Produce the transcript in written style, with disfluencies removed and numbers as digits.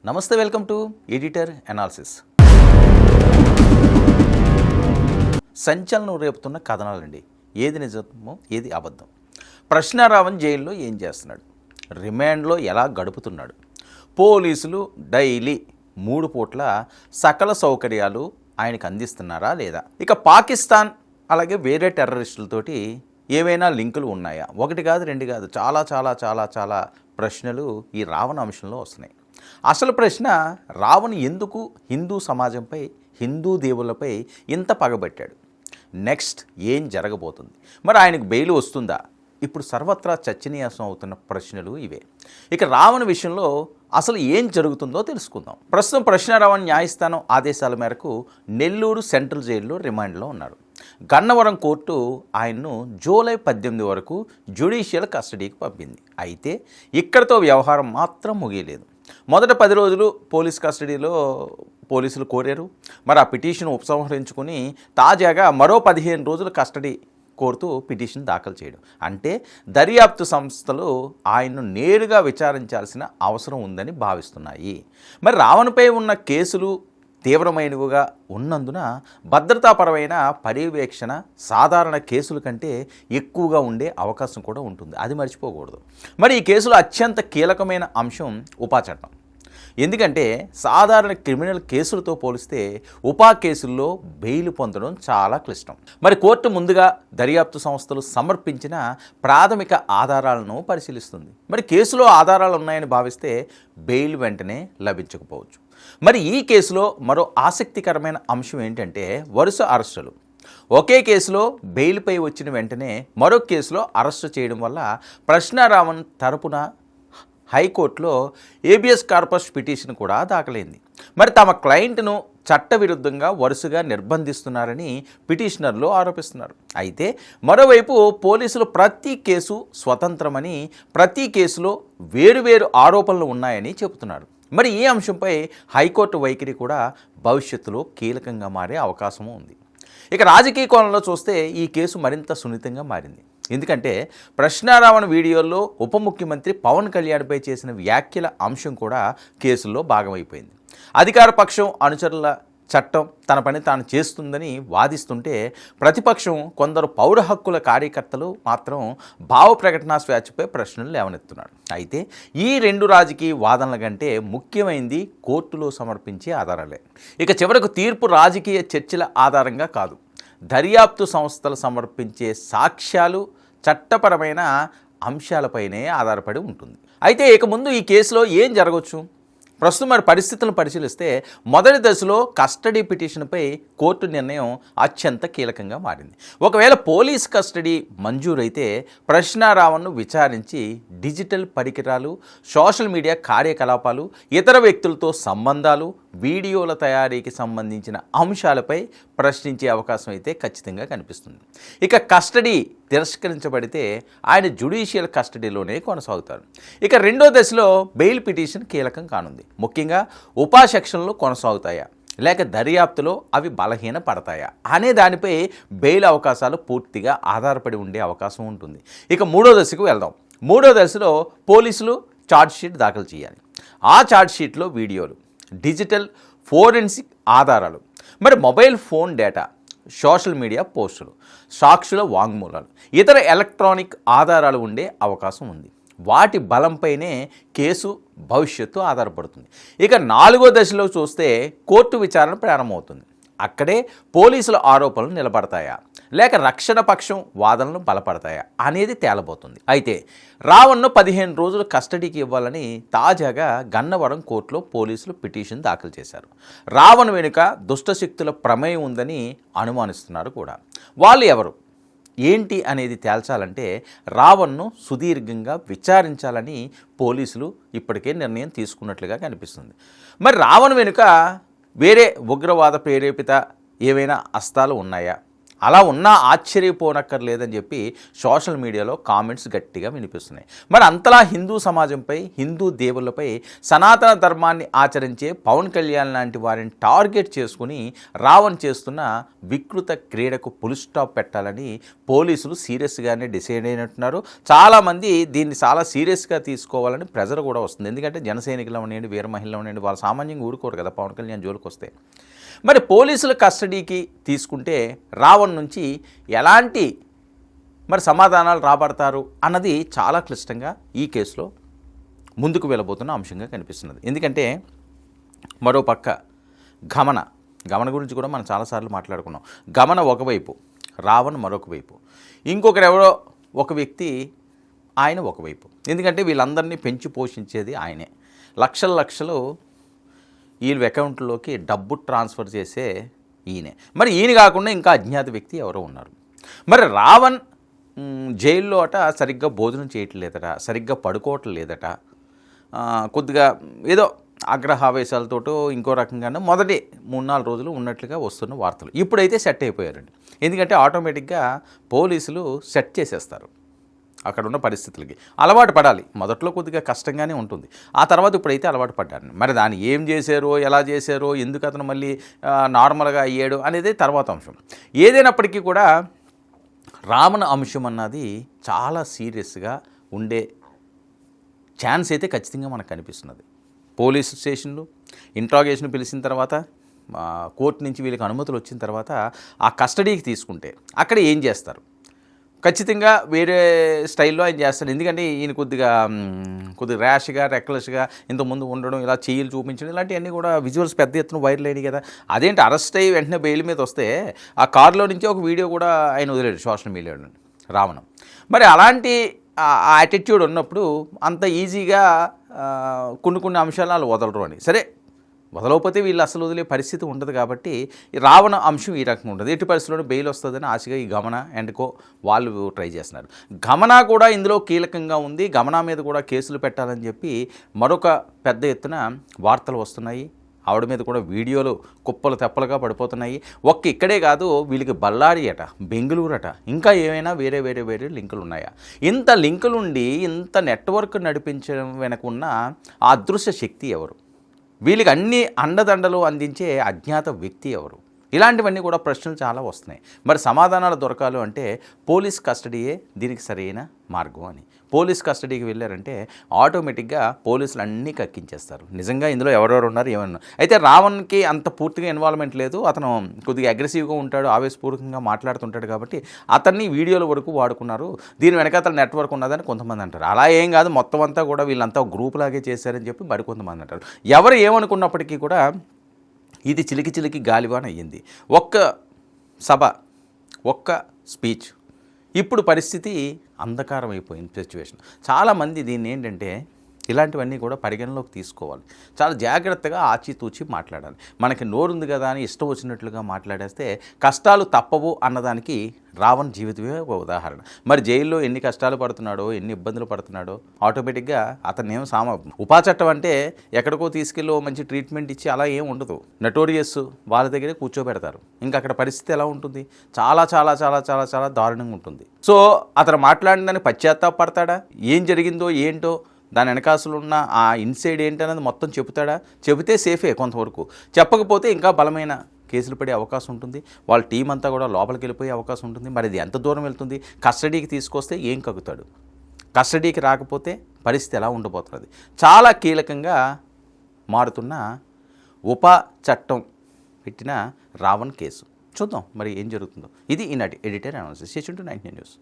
నమస్తే, welcome to editor analysis. సంచలనం రేపుతున్న కథనాలండి. ఏది నిజమో ఏది అబద్ధం. ప్రశ్నారావణ్ జైల్లో ఏం చేస్తున్నాడు, రిమాండ్లో ఎలా గడుపుతున్నాడు, పోలీసులు డైలీ 3 పూట్ల సకల సౌకర్యాలు ఆయనకు అందిస్తున్నారా లేదా, ఇక పాకిస్తాన్ అలాగే వేరే టెర్రరిస్టులతోటి ఏవైనా లింకులు ఉన్నాయా, ఒకటి కాదు రెండు కాదు చాలా చాలా చాలా చాలా ప్రశ్నలు ఈ రావణ అంశంలో వస్తున్నాయి. అసలు ప్రశ్న, రావణ్ ఎందుకు హిందూ సమాజంపై హిందూ దేవుళ్ళపై ఇంత పగబట్టాడు, నెక్స్ట్ ఏం జరగబోతుంది, మరి ఆయనకు బెయిల్ వస్తుందా, ఇప్పుడు సర్వత్రా చర్చనీయాంశం అవుతున్న ప్రశ్నలు ఇవే. ఇక రావణ్ విషయంలో అసలు ఏం జరుగుతుందో తెలుసుకుందాం. ప్రస్తుతం ప్రశ్నారావణ్ న్యాయస్థానం ఆదేశాల మేరకు నెల్లూరు సెంట్రల్ జైల్లో రిమాండ్లో ఉన్నారు. గన్నవరం కోర్టు ఆయన్ను జూలై 18 వరకు జ్యుడిషియల్ కస్టడీకి పంపింది. అయితే ఇక్కడితో వ్యవహారం మాత్రం ముగియలేదు. మొదట 10 రోజులు పోలీస్ కస్టడీలో పోలీసులు కోరారు. మరి ఆ పిటిషన్ ఉపసంహరించుకుని తాజాగా మరో 15 రోజులు కస్టడీ కోరుతూ పిటిషన్ దాఖలు చేయడం. అంటే దర్యాప్తు సంస్థలు ఆయన్ను నేరుగా విచారించాల్సిన అవసరం ఉందని భావిస్తున్నాయి. మరి రావణ్పై ఉన్న కేసులు తీవ్రమైనవిగా ఉన్నందున భద్రతాపరమైన పర్యవేక్షణ సాధారణ కేసుల కంటే ఎక్కువగా ఉండే అవకాశం కూడా ఉంటుంది. అది మర్చిపోకూడదు. మరి ఈ కేసులో అత్యంత కీలకమైన అంశం ఉపా చట్టం. ఎందుకంటే సాధారణ క్రిమినల్ కేసులతో పోలిస్తే ఉపా కేసుల్లో బెయిల్ పొందడం చాలా క్లిష్టం. మరి కోర్టు ముందుగా దర్యాప్తు సంస్థలు సమర్పించిన ప్రాథమిక ఆధారాలను పరిశీలిస్తుంది. మరి కేసులో ఆధారాలు ఉన్నాయని భావిస్తే బెయిల్ వెంటనే లభించకపోవచ్చు. మరి ఈ కేసులో మరో ఆసక్తికరమైన అంశం ఏంటంటే వరుస అరెస్టులు. ఒకే కేసులో బెయిల్పై వచ్చిన వెంటనే మరో కేసులో అరెస్టు చేయడం వల్ల ప్రశ్నారావణ్ తరపున హైకోర్టులో ఏబియస్ కార్పస్ పిటిషన్ కూడా దాఖలైంది. మరి తమ క్లయింట్ను చట్టవిరుద్ధంగా వరుసగా నిర్బంధిస్తున్నారని పిటిషనర్లు ఆరోపిస్తున్నారు. అయితే మరోవైపు పోలీసులు ప్రతి కేసు స్వతంత్రమని, ప్రతి కేసులో వేరువేరు ఆరోపణలు ఉన్నాయని చెబుతున్నారు. మరి ఈ అంశంపై హైకోర్టు వైఖరి కూడా భవిష్యత్తులో కీలకంగా మారే అవకాశము ఉంది. ఇక రాజకీయ కోణంలో చూస్తే ఈ కేసు మరింత సున్నితంగా మారింది. ఎందుకంటే ప్రశ్నారావణ్ వీడియోల్లో ఉప ముఖ్యమంత్రి పవన్ కళ్యాణ్పై చేసిన వ్యాఖ్యల అంశం కూడా కేసుల్లో భాగమైపోయింది. అధికార పక్షం అనుచరుల చట్టం తన పని తాను చేస్తుందని వాదిస్తుంటే, ప్రతిపక్షం కొందరు పౌర హక్కుల కార్యకర్తలు మాత్రం భావ ప్రకటనా స్వేచ్ఛపై ప్రశ్నలు లేవనెత్తున్నారు. అయితే ఈ 2 రాజకీయ వాదనల కంటే ముఖ్యమైనది కోర్టులో సమర్పించే ఆధారాలే. ఇక చివరకు తీర్పు రాజకీయ చర్చల ఆధారంగా కాదు, దర్యాప్తు సంస్థలు సమర్పించే సాక్ష్యాలు, చట్టపరమైన అంశాలపైనే ఆధారపడి ఉంటుంది. అయితే ఇక ముందు ఈ కేసులో ఏం జరగవచ్చు? ప్రస్తుతం మరి పరిస్థితులను పరిశీలిస్తే మొదటి దశలో కస్టడీ పిటిషన్పై కోర్టు నిర్ణయం అత్యంత కీలకంగా మారింది. ఒకవేళ పోలీస్ కస్టడీ మంజూరైతే ప్రశ్నారావణ్ను విచారించి డిజిటల్ పరికరాలు, సోషల్ మీడియా కార్యకలాపాలు, ఇతర వ్యక్తులతో సంబంధాలు, వీడియోల తయారీకి సంబంధించిన అంశాలపై ప్రశ్నించే అవకాశం అయితే ఖచ్చితంగా కనిపిస్తుంది. ఇక కస్టడీ తిరస్కరించబడితే ఆయన జ్యుడిషియల్ కస్టడీలోనే కొనసాగుతారు. ఇక రెండో దశలో బెయిల్ పిటిషన్ కీలకం కానుంది. ముఖ్యంగా ఉపా సెక్షన్లు కొనసాగుతాయా లేక దర్యాప్తులో అవి బలహీన పడతాయా అనే దానిపై బెయిల్ అవకాశాలు పూర్తిగా ఆధారపడి ఉండే అవకాశం ఉంటుంది. ఇక మూడో దశకు వెళ్దాం. మూడో దశలో పోలీసులు ఛార్జ్షీట్ దాఖలు చేయాలి. ఆ ఛార్జ్షీట్లో వీడియోలు, డిజిటల్ ఫోరెన్సిక్ ఆధారాలు, మరి mobile phone data, social media పోస్టులు, సాక్షుల వాంగ్మూలాలు, ఇతర ఎలక్ట్రానిక్ ఆధారాలు ఉండే అవకాశం ఉంది. వాటి బలంపైనే కేసు భవిష్యత్తు ఆధారపడుతుంది. ఇక 4వ దశలో చూస్తే కోర్టు విచారణ ప్రారంభమవుతుంది. అక్కడే పోలీసుల ఆరోపణలు నిలబడతాయా లేక రక్షణ పక్షం వాదనలు బలపడతాయా అనేది తేలబోతుంది. అయితే రావణ్ను 15 రోజులు కస్టడీకి ఇవ్వాలని తాజాగా గన్నవరం కోర్టులో పోలీసులు పిటిషన్ దాఖలు చేశారు. రావణ్ వెనుక దుష్టశక్తుల ప్రమేయం ఉందని అనుమానిస్తున్నారు కూడా. వాళ్ళు ఎవరు ఏంటి అనేది తేల్చాలంటే రావణ్ను సుదీర్ఘంగా విచారించాలని పోలీసులు ఇప్పటికే నిర్ణయం తీసుకున్నట్లుగా కనిపిస్తుంది. మరి రావణ్ వెనుక వేరే ఉగ్రవాద ప్రేరేపిత ఏవైనా అస్తాలు ఉన్నాయా, అలా ఉన్నా ఆశ్చర్యపోనక్కర్లేదని చెప్పి సోషల్ మీడియాలో కామెంట్స్ గట్టిగా వినిపిస్తున్నాయి. మరి అంతలా హిందూ సమాజంపై, హిందూ దేవుళ్ళపై, సనాతన ధర్మాన్ని ఆచరించే పవన్ కళ్యాణ్ లాంటి వారిని టార్గెట్ చేసుకుని రావణ్ చేస్తున్న వికృత క్రీడకు ఫుల్ స్టాప్ పెట్టాలని పోలీసులు సీరియస్గానే డిసైడ్ అయినట్టున్నారు. చాలామంది దీన్ని చాలా సీరియస్గా తీసుకోవాలని ప్రెజర్ కూడా వస్తుంది. ఎందుకంటే జన సైనికులు ఉండండి, వీర మహిళలు ఉండండి, వాళ్ళు సామాన్యంగా ఊరుకోరు కదా పవన్ కళ్యాణ్ జోలికి వస్తే. మరి పోలీసుల కస్టడీకి తీసుకుంటే రావణ్ నుంచి ఎలాంటి మరి సమాధానాలు రాబడతారు అన్నది చాలా క్లిష్టంగా ఈ కేసులో ముందుకు వెళ్ళబోతున్న అంశంగా కనిపిస్తున్నది. ఎందుకంటే మరోపక్క గమన గురించి కూడా మనం చాలాసార్లు మాట్లాడుకున్నాం. గమన ఒకవైపు, రావణ్ మరొక వైపు, ఇంకొకరు ఎవరో ఒక వ్యక్తి ఆయన ఒకవైపు. ఎందుకంటే వీళ్ళందరినీ పెంచి పోషించేది ఆయనే. లక్షలు వీళ్ళ అకౌంట్లోకి డబ్బు ట్రాన్స్ఫర్ చేసే ఈయనే. మరి ఈయన కాకుండా ఇంకా అజ్ఞాత వ్యక్తి ఎవరో ఉన్నారు. మరి రావణ్ జైల్లో సరిగ్గా భోజనం చేయట్లేదట, సరిగ్గా పడుకోవటం లేదట, కొద్దిగా ఏదో ఆగ్రహావేశాలతోటో ఇంకో రకంగానో మొదటి 3-4 రోజులు ఉన్నట్లుగా వస్తున్న వార్తలు. ఇప్పుడైతే సెట్ అయిపోయారండి. ఎందుకంటే ఆటోమేటిక్గా పోలీసులు సెట్ చేసేస్తారు అక్కడ ఉన్న పరిస్థితులకి. అలవాటు పడాలి. మొదట్లో కొద్దిగా కష్టంగానే ఉంటుంది, ఆ తర్వాత ఇప్పుడైతే అలవాటు పడ్డాను. మరి దాన్ని ఏం చేశారో, ఎలా చేశారో, ఎందుకు అతను మళ్ళీ నార్మల్గా అయ్యాడు అనేది తర్వాత అంశం. ఏదైనప్పటికీ కూడా రావణ్ అంశం అన్నది చాలా సీరియస్గా ఉండే ఛాన్స్ అయితే ఖచ్చితంగా మనకు కనిపిస్తున్నది. పోలీస్ స్టేషన్లు ఇంట్రాగేషన్ పిలిచిన తర్వాత, కోర్టు నుంచి వీళ్ళకి అనుమతులు వచ్చిన తర్వాత ఆ కస్టడీకి తీసుకుంటే అక్కడ ఏం చేస్తారు ఖచ్చితంగా వేరే స్టైల్లో ఆయన చేస్తాడు. ఎందుకంటే ఈయన కొద్దిగా ర్యాష్గా, రెక్లెస్గా ఇంతకుముందు ఉండడం, ఇలా చెయ్యిలు చూపించడం, ఇలాంటివన్నీ కూడా విజువల్స్ పెద్ద ఎత్తున వైరల్ అయినాయి కదా. అదేంటి అరెస్ట్ అయ్యి వెంటనే బెయిల్ మీద వస్తే ఆ కారులో నుంచి ఒక వీడియో కూడా ఆయన వదిలేడు సోషల్ మీడియాలో రావణం. మరి అలాంటి ఆ యాటిట్యూడ్ ఉన్నప్పుడు అంత ఈజీగా కొన్ని అంశాలు వదలరు అని. సరే, వదలకపోతే వీళ్ళు అసలు వదిలే పరిస్థితి ఉండదు. కాబట్టి రావణ అంశం ఈ రకంగా ఉంటుంది. ఎట్టి పరిస్థితుల్లో బెయిల్ వస్తుందని ఆశగా ఈ గమన అండ్ కో వాళ్ళు ట్రై చేస్తున్నారు. గమన కూడా ఇందులో కీలకంగా ఉంది. గమన మీద కూడా కేసులు పెట్టాలని చెప్పి మరొక పెద్ద ఎత్తున వార్తలు వస్తున్నాయి. ఆవిడ మీద కూడా వీడియోలు కుప్పలు తెప్పలుగా పడిపోతున్నాయి. ఇక్కడే కాదు, వీళ్ళకి బళ్ళారి అట, బెంగళూరు అట, ఇంకా ఏమైనా వేరే లింకులు ఉన్నాయా? ఇంత లింకులుండి ఇంత నెట్వర్క్ నడిపించడం వెనకున్న ఆ అదృశ్య శక్తి ఎవరు? వీళ్ళకి అన్ని అండదండలు అందించే అజ్ఞాత వ్యక్తి ఎవరు? ఇలాంటివన్నీ కూడా ప్రశ్నలు చాలా వస్తున్నాయి. మరి సమాధానాలు దొరకాలి అంటే పోలీస్ కస్టడీయే దీనికి సరైన మార్గం అని. పోలీస్ కస్టడీకి వెళ్ళారంటే ఆటోమేటిక్గా పోలీసులు అన్నీ కక్కించేస్తారు. నిజంగా ఇందులో ఎవరెవరు ఉన్నారు ఏమన్నా. అయితే రావణ్కి అంత పూర్తిగా ఇన్వాల్వ్మెంట్ లేదు. అతను కొద్దిగా అగ్రెసివ్గా ఉంటాడు, ఆవేశపూర్వకంగా మాట్లాడుతుంటాడు కాబట్టి అతన్ని వీడియోల వరకు వాడుకున్నారు. దీని వెనక అతను నెట్వర్క్ ఉన్నదని కొంతమంది అంటారు. అలా ఏం కాదు, మొత్తం అంతా కూడా వీళ్ళంతా గ్రూప్ లాగే చేశారని చెప్పి మరికొంతమంది అంటారు. ఎవరు ఏమనుకున్నప్పటికీ కూడా ఇది చిలికి గాలివాన అయ్యింది. ఒక్క సభ, ఒక్క స్పీచ్, ఇప్పుడు పరిస్థితి అంధకారం అయిపోయింది సిచ్యువేషన్. చాలామంది దీన్ని ఏంటంటే ఇలాంటివన్నీ కూడా పరిగణలోకి తీసుకోవాలి. చాలా జాగ్రత్తగా ఆచితూచి మాట్లాడాలి. మనకి నోరుంది కదా అని ఇష్టం వచ్చినట్లుగా మాట్లాడేస్తే కష్టాలు తప్పవు అన్నదానికి రావణ్ జీవితమే ఒక ఉదాహరణ. మరి జైల్లో ఎన్ని కష్టాలు పడుతున్నాడో, ఎన్ని ఇబ్బందులు పడుతున్నాడో ఆటోమేటిక్గా అతను ఏం ఉపా చట్టం అంటే ఎక్కడికో తీసుకెళ్ళి మంచి ట్రీట్మెంట్ ఇచ్చి అలా ఏం ఉండదు. నటోరియస్ వాళ్ళ దగ్గరే కూర్చోబెడతారు. ఇంకా అక్కడ పరిస్థితి ఎలా ఉంటుంది? చాలా చాలా చాలా చాలా చాలా దారుణంగా ఉంటుంది. సో అతను మాట్లాడిందని పశ్చాత్తాపడతాడా? ఏం జరిగిందో ఏంటో, దాని వెనకాసలు ఉన్న ఆ ఇన్సైడ్ ఏంటనేది మొత్తం చెబుతాడా? చెబితే సేఫే కొంతవరకు, చెప్పకపోతే ఇంకా బలమైన కేసులు పడే అవకాశం ఉంటుంది. వాళ్ళ టీం అంతా కూడా లోపలికి వెళ్ళిపోయే అవకాశం ఉంటుంది. మరి ఇది ఎంత దూరం వెళ్తుంది? కస్టడీకి తీసుకొస్తే ఏం కగుతాడు? కస్టడీకి రాకపోతే పరిస్థితి ఎలా ఉండబోతున్నది? చాలా కీలకంగా మారుతున్న ఉపా చట్టం పెట్టిన రావణ్ కేసు. చూద్దాం మరి ఏం జరుగుతుందో. ఇది ఈనాటి editor analysis. Stay tuned to 99 news.